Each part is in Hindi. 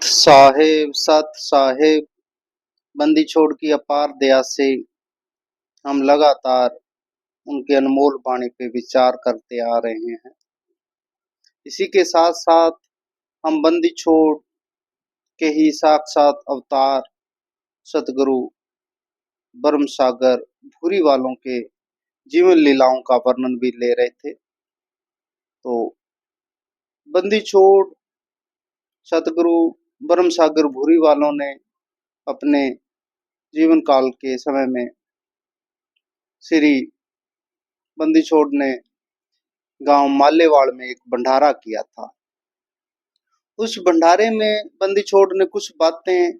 सत साहेब, बंदी छोड़ की अपार दया से हम लगातार उनके अनमोल वाणी पे विचार करते आ रहे हैं। इसी के साथ साथ हम बंदी छोड़ के ही साक्षात अवतार सतगुरु ब्रह्म सागर भूरी वालों के जीवन लीलाओं का वर्णन भी ले रहे थे। तो बंदी छोड़ सतगुरु ब्रह्म सागर भूरी वालों ने अपने जीवन काल के समय में श्री बंदी छोड़ ने गांव मालेवाड़ में एक भंडारा किया था। उस भंडारे में बंदी छोड़ ने कुछ बातें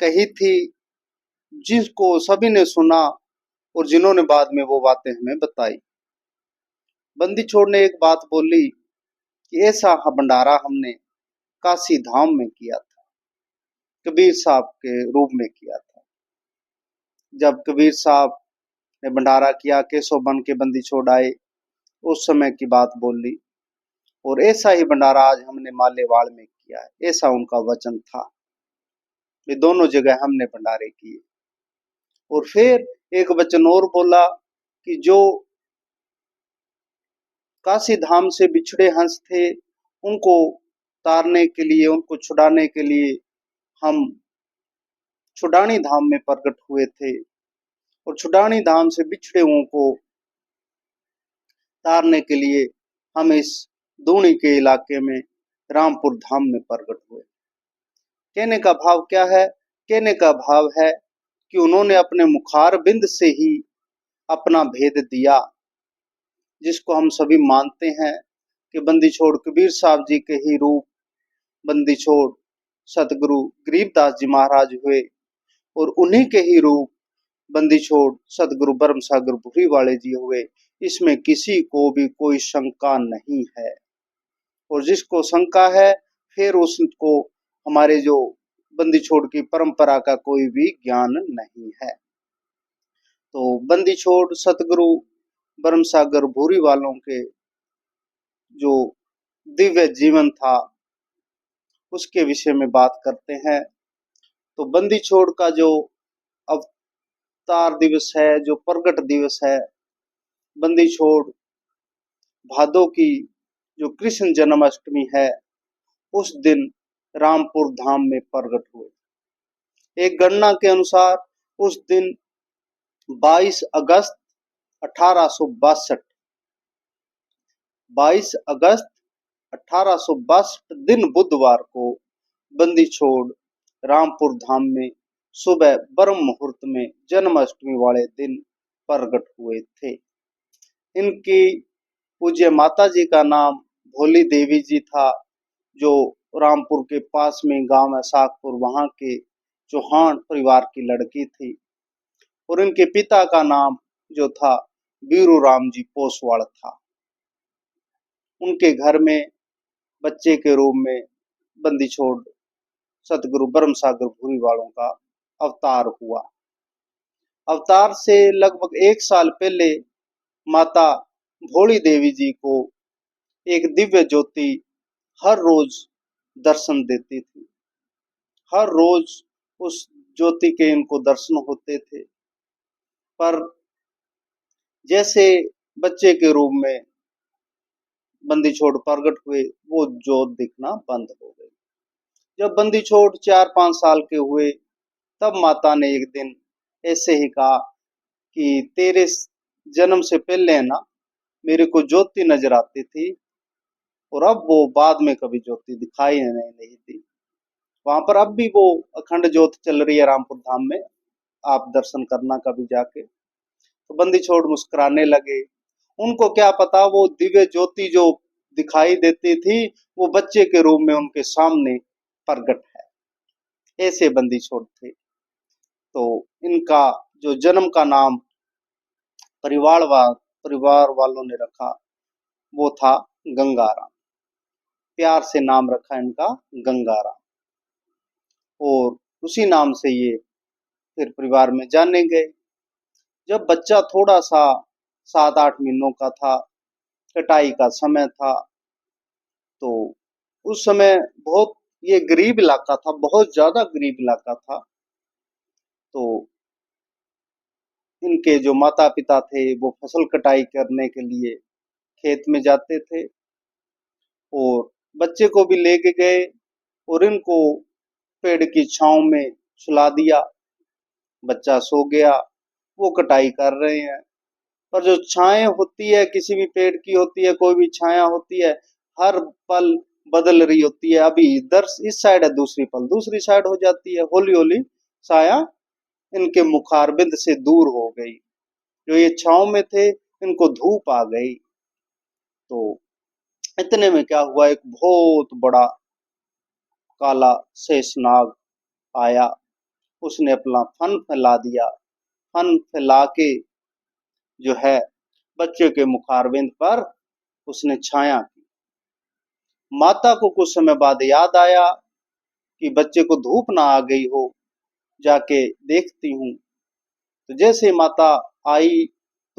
कही थी जिसको सभी ने सुना और जिन्होंने बाद में वो बातें हमें बताई। बंदी छोड़ ने एक बात बोली कि ऐसा भंडारा हमने काशी धाम में किया था, कबीर साहब के रूप में किया था। जब कबीर साहब ने भंडारा किया, केशव बन के बंदी छोड़ आए, उस समय की बात बोली और ऐसा ही भंडारा आज हमने मालेवाड़ में किया है, ऐसा उनका वचन था। ये दोनों जगह हमने भंडारे किए। और फिर एक वचन और बोला कि जो काशी धाम से बिछड़े हंस थे, उनको तारने के लिए, उनको छुड़ाने के लिए हम छुड़ानी धाम में प्रकट हुए थे और छुड़ानी धाम से बिछड़े हुओं को तारने के लिए हम इस दूनी के इलाके में रामपुर धाम में प्रकट हुए। कहने का भाव क्या है? कहने का भाव है कि उन्होंने अपने मुखार बिंद से ही अपना भेद दिया, जिसको हम सभी मानते हैं कि बंदी छोड़ कबीर साहब जी के ही रूप बंदी छोड़ सतगुरु गरीबदास जी महाराज हुए और उन्हीं के ही रूप बंदी छोड़ सतगुरु ब्रह्म सागर भूरी वाले जी हुए। इसमें किसी को भी कोई शंका नहीं है, और जिसको शंका है फिर उसको हमारे जो बंदी छोड़ की परंपरा का कोई भी ज्ञान नहीं है। तो बंदी छोड़ सतगुरु ब्रह्म सागर भूरी वालों के जो दिव्य जीवन था उसके विषय में बात करते हैं। तो बंदी छोड़ का जो अवतार दिवस है, जो प्रगट दिवस है, बंदी छोड़ भादों की जो कृष्ण जन्माष्टमी है, उस दिन रामपुर धाम में प्रकट हुए। एक गणना के अनुसार उस दिन 22 अगस्त 1862 22 अगस्त 1862 दिन बुधवार को बंदी छोड़ रामपुर धाम में सुबह ब्रह्म मुहूर्त में जन्माष्टमी वाले दिन प्रकट हुए थे। इनकी पूज्य माता जी का नाम भोली देवी जी था, जो रामपुर के पास में गांव है सागपुर, वहां के चौहान परिवार की लड़की थी। और इनके पिता का नाम जो था बीरू राम जी पोसवाड़ था। उनके घर में बच्चे के रूप में बंदी छोड़ सतगुरु ब्रह्म सागर भूरी वालों का अवतार हुआ। अवतार से लगभग 1 साल पहले माता भोली देवी जी को एक दिव्य ज्योति हर रोज दर्शन देती थी। हर रोज उस ज्योति के इनको दर्शन होते थे, पर जैसे बच्चे के रूप में बंदी छोड़ प्रकट हुए, वो ज्योत दिखना बंद हो गई। जब बंदी छोड़ 4-5 साल के हुए, तब माता ने एक दिन ऐसे ही कहा कि तेरे जन्म से पहले ना मेरे को ज्योति नजर आती थी, और अब वो बाद में कभी ज्योति दिखाई नहीं दी। वहां पर अब भी वो अखंड ज्योत चल रही है रामपुर धाम में, आप दर्शन करना कभी जाके। तो बंदी छोड़ मुस्कुराने लगे। उनको क्या पता वो दिव्य ज्योति जो दिखाई देती थी वो बच्चे के रूप में उनके सामने प्रकट है। ऐसे बंदी छोड़ थे। तो इनका जो जन्म का नाम परिवार वालों ने रखा वो था गंगाराम। प्यार से नाम रखा इनका गंगाराम, और उसी नाम से ये फिर परिवार में जाने गए। जब बच्चा थोड़ा सा 7-8 महीनों का था, कटाई का समय था, तो उस समय बहुत ये गरीब इलाका था, बहुत ज्यादा गरीब इलाका था। तो इनके जो माता पिता थे वो फसल कटाई करने के लिए खेत में जाते थे, और बच्चे को भी लेके गए और इनको पेड़ की छांव में सुला दिया। बच्चा सो गया, वो कटाई कर रहे हैं। पर जो छाया होती है किसी भी पेड़ की होती है, कोई भी छाया होती है, हर पल बदल रही होती है। अभी इधर इस साइड है, दूसरी पल दूसरी साइड हो जाती है। हौली हौली छाया इनके मुखारबिंद से दूर हो गई। जो ये छांव में थे, इनको धूप आ गई। तो इतने में क्या हुआ, एक बहुत बड़ा काला शेषनाग आया। उसने अपना फन फैला दिया। फन फैला के जो है बच्चे के मुखारबिंद पर उसने छाया की। माता को कुछ समय बाद याद आया कि बच्चे को धूप ना आ गई हो, जाके देखती हूँ। तो जैसे माता आई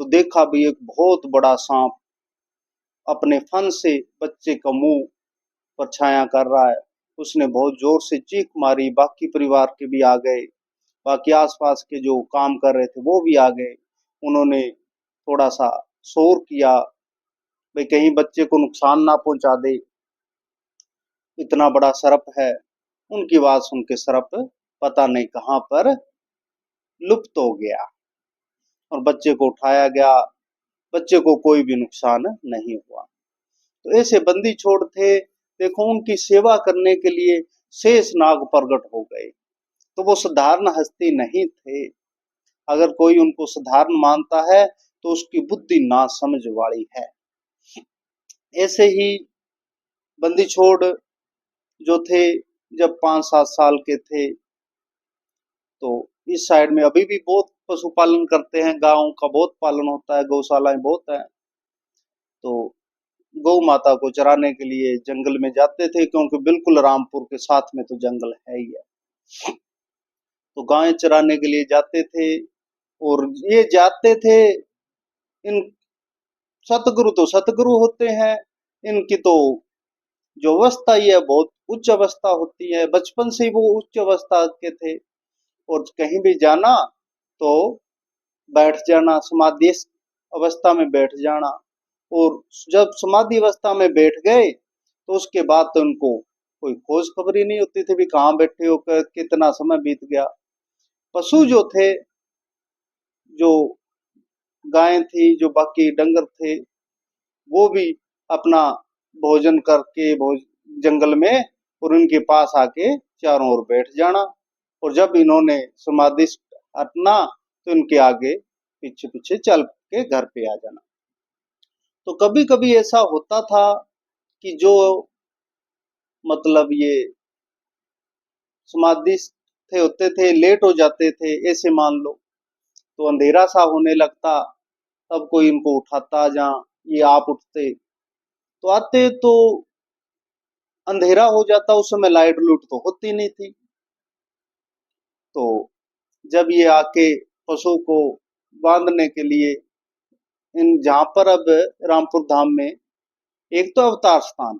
तो देखा भी एक बहुत बड़ा सांप अपने फन से बच्चे का मुंह पर छाया कर रहा है। उसने बहुत जोर से चीख मारी, बाकी परिवार के भी आ गए, बाकी आसपास के जो काम कर रहे थे वो भी आ गए। उन्होंने थोड़ा सा शोर किया, भाई कहीं बच्चे को नुकसान ना पहुंचा दे, इतना बड़ा सर्प है। उनकी बात सुन के सर्प पता नहीं कहां पर लुप्त हो गया और बच्चे को उठाया गया। बच्चे को कोई भी नुकसान नहीं हुआ। तो ऐसे बंदी छोड़ थे, देखो उनकी सेवा करने के लिए शेष नाग प्रकट हो गए। तो वो साधारण हस्ती नहीं थे। अगर कोई उनको साधारण मानता है तो उसकी बुद्धि ना समझ वाली है। ऐसे ही बंदी छोड़ जो थे, जब 5-7 साल के थे, तो इस साइड में अभी भी बहुत पशुपालन करते हैं, गायों का बहुत पालन होता है, गौशालाएं बहुत हैं। तो गौ माता को चराने के लिए जंगल में जाते थे, क्योंकि बिल्कुल रामपुर के साथ में तो जंगल है ही है। तो गायें चराने के लिए जाते थे, और ये जाते थे। इन सतगुरु तो सतगुरु होते हैं, इनकी तो जो अवस्था ही है बहुत उच्च अवस्था होती है। बचपन से ही वो उच्च अवस्था के थे, और कहीं भी जाना तो बैठ जाना, समाधि अवस्था में बैठ जाना। और जब समाधि अवस्था में बैठ गए तो उसके बाद तो उनको कोई खोज खबर ही नहीं होती थी भी कहाँ बैठे होकर कितना समय बीत गया। पशु जो थे, जो गायें थी, जो बाकी डंगर थे, वो भी अपना भोजन करके जंगल में और उनके पास आके चारों ओर बैठ जाना। और जब इन्होंने समाधि हटना तो इनके आगे पीछे पीछे चल के घर पे आ जाना। तो कभी कभी ऐसा होता था कि जो मतलब ये समाधि थे होते थे, लेट हो जाते थे, ऐसे मान लो, तो अंधेरा सा होने लगता, तब कोई इनको उठाता, जहाँ ये आप उठते, तो आते तो अंधेरा हो जाता। उस समय लाइट लूट तो होती नहीं थी। तो जब ये आके पशु को बांधने के लिए इन जहां पर अब रामपुर धाम में एक तो अवतार स्थान,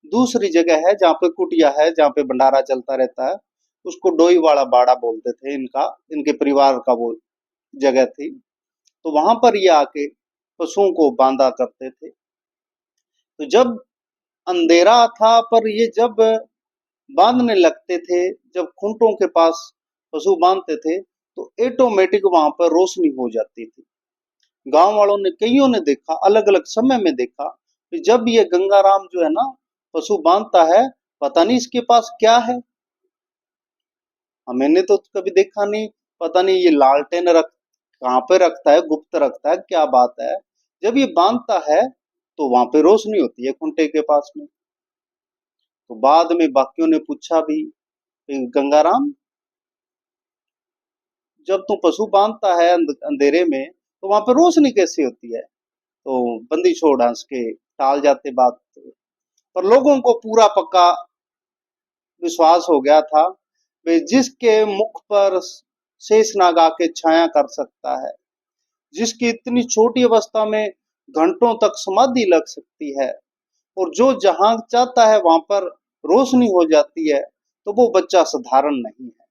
दूसरी जगह है जहाँ पे कुटिया है, जहाँ पे भंडारा चलता रहता है, उसको डोई वाला बाड़ा बोलते थे। इनका, इनके परिवार का वो जगह थी। तो वहां पर ये आके पशुओं को बांधा करते थे। तो जब अंधेरा था, पर ये जब बांधने लगते थे, जब खूंटों के पास पशु बांधते थे, तो ऑटोमेटिक वहां पर रोशनी हो जाती थी। गांव वालों ने, कईयों ने देखा, अलग अलग समय में देखा कि जब ये गंगाराम जो है ना पशु बांधता है, पता नहीं इसके पास क्या है। मैंने तो कभी देखा नहीं, पता नहीं ये लालटेन रख कहाँ पे रखता है, गुप्त रखता है, क्या बात है। जब ये बांधता है तो वहां पे रोशनी होती है खूंटे के पास में। तो बाद में बाकियों ने पूछा भी, गंगाराम, जब तू पशु बांधता है अंधेरे में, तो वहां पे रोशनी कैसे होती है। तो बंदी छोड़ हंस के टाल जाते बात। पर लोगों को पूरा पक्का विश्वास हो गया था वे जिसके मुख पर शेषनाग आके छाया कर सकता है, जिसकी इतनी छोटी अवस्था में घंटों तक समाधि लग सकती है, और जो जहां चाहता है वहां पर रोशनी हो जाती है तो वो बच्चा साधारण नहीं है।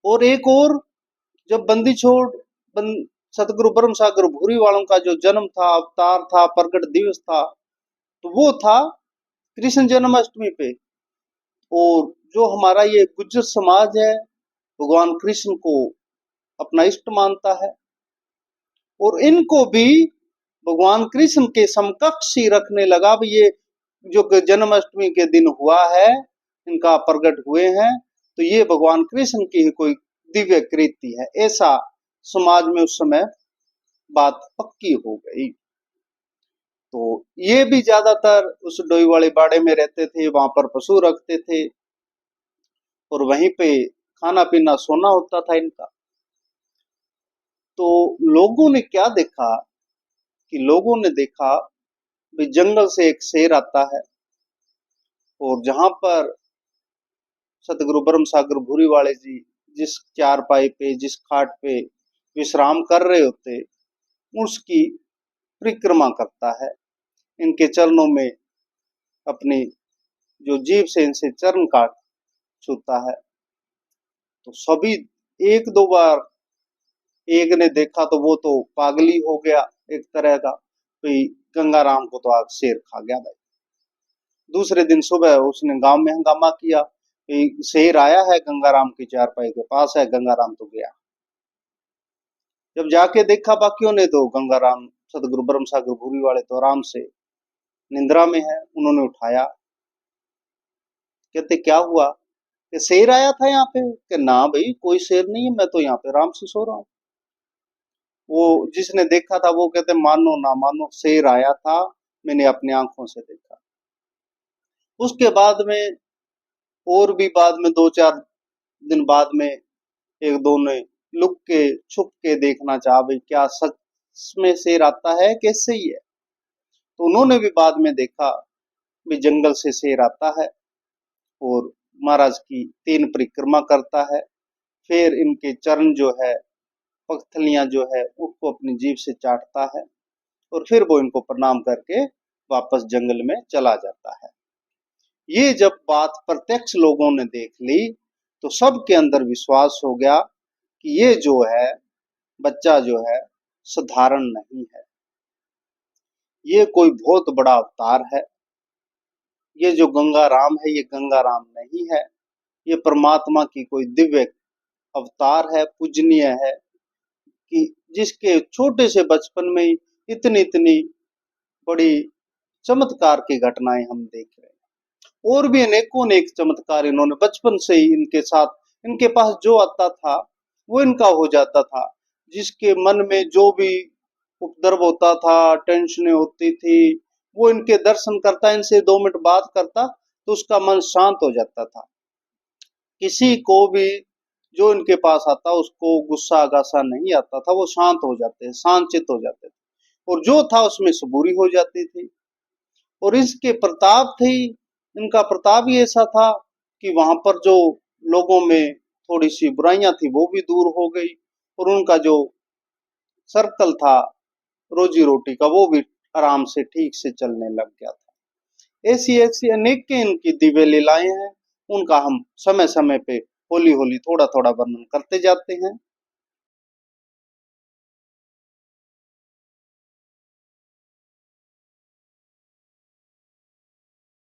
और एक और, जब बंदी छोड़ सतगुरु ब्रह्म सागर भूरी वालों का जो जन्म था, अवतार था, प्रकट दिवस था, तो वो था कृष्ण जन्माष्टमी पे। और जो हमारा ये गुज्जर समाज है, भगवान कृष्ण को अपना इष्ट मानता है और इनको भी भगवान कृष्ण के समकक्ष ही रखने लगा। भी ये जो जन्माष्टमी के दिन हुआ है, इनका प्रकट हुए हैं, तो ये भगवान कृष्ण की ही कोई दिव्य कृति है, ऐसा समाज में उस समय बात पक्की हो गई। तो ये भी ज्यादातर उस डोई वाले बाड़े में रहते थे, वहां पर पशु रखते थे और वहीं पे खाना पीना सोना होता था इनका। तो लोगों ने क्या देखा कि लोगों ने देखा भी जंगल से एक शेर आता है और जहां पर सतगुरु ब्रह्म सागर भूरी वाले जी जिस चारपाई पे, जिस खाट पे विश्राम कर रहे होते, उसकी परिक्रमा करता है, इनके चरणों में अपनी जो जीभ से इनसे चरण काट छूता है। तो सभी एक दो बार, एक ने देखा तो वो तो पागली हो गया एक तरह का, भाई गंगाराम को तो आज शेर खा गया भाई। दूसरे दिन सुबह उसने गांव में हंगामा किया, शेर आया है गंगाराम की चारपाई के पास है, गंगाराम तो गया। जब जाके देखा बाकियों ने तो गंगाराम सतगुरु ब्रह्म सागर भूरी वाले तो आराम से निंद्रा में है। उन्होंने उठाया, कहते क्या हुआ, कि शेर आया था यहाँ पे, कि ना भाई कोई शेर नहीं है, मैं तो यहाँ पे आराम से सो रहा हूँ। वो जिसने देखा था वो कहते मानो ना मानो, शेर आया था, मैंने अपनी आंखों से देखा। उसके बाद में और भी बाद में 2-4 दिन बाद में एक दो ने लुक के छुप के देखना चाहा, भाई क्या सच में शेर आता है कैसे ही है। तो उन्होंने भी बाद में देखा भी जंगल से शेर आता है और महाराज की 3 परिक्रमा करता है, फिर इनके चरण जो है, पगथलियां जो है, उसको अपनी जीभ से चाटता है और फिर वो इनको प्रणाम करके वापस जंगल में चला जाता है। ये जब बात प्रत्यक्ष लोगों ने देख ली तो सबके अंदर विश्वास हो गया कि ये जो है बच्चा जो है साधारण नहीं है, ये कोई बहुत बड़ा अवतार है। ये जो गंगा राम है ये गंगा राम नहीं है, ये परमात्मा की कोई दिव्य अवतार है, पूजनीय है, कि जिसके छोटे से बचपन में ही इतनी इतनी बड़ी चमत्कार की घटनाएं हम देख रहे हैं। और भी अनेकों अनेक चमत्कार इन्होंने बचपन से ही इनके साथ, इनके पास जो आता था वो इनका हो जाता था। जिसके मन में जो भी उपद्रव होता था, टेंशनें होती थी, वो इनके दर्शन करता, इनसे 2 मिनट बात करता तो उसका मन शांत हो जाता था। किसी को भी जो इनके पास आता उसको गुस्सा गासा नहीं आता था, वो शांत हो जाते, शांतचित हो जाते थे और जो था उसमें सबूरी हो जाती थी। और इसके प्रताप थे, इनका प्रताप ही ऐसा था कि वहां पर जो लोगों में थोड़ी सी बुराइयां थी वो भी दूर हो गई और उनका जो सर्कल था रोजी रोटी का वो भी आराम से ठीक से चलने लग गया था। ऐसी ऐसी अनेक इनकी दिव्य लीलाएं हैं, उनका हम समय समय पे होली होली थोड़ा थोड़ा वर्णन करते जाते हैं।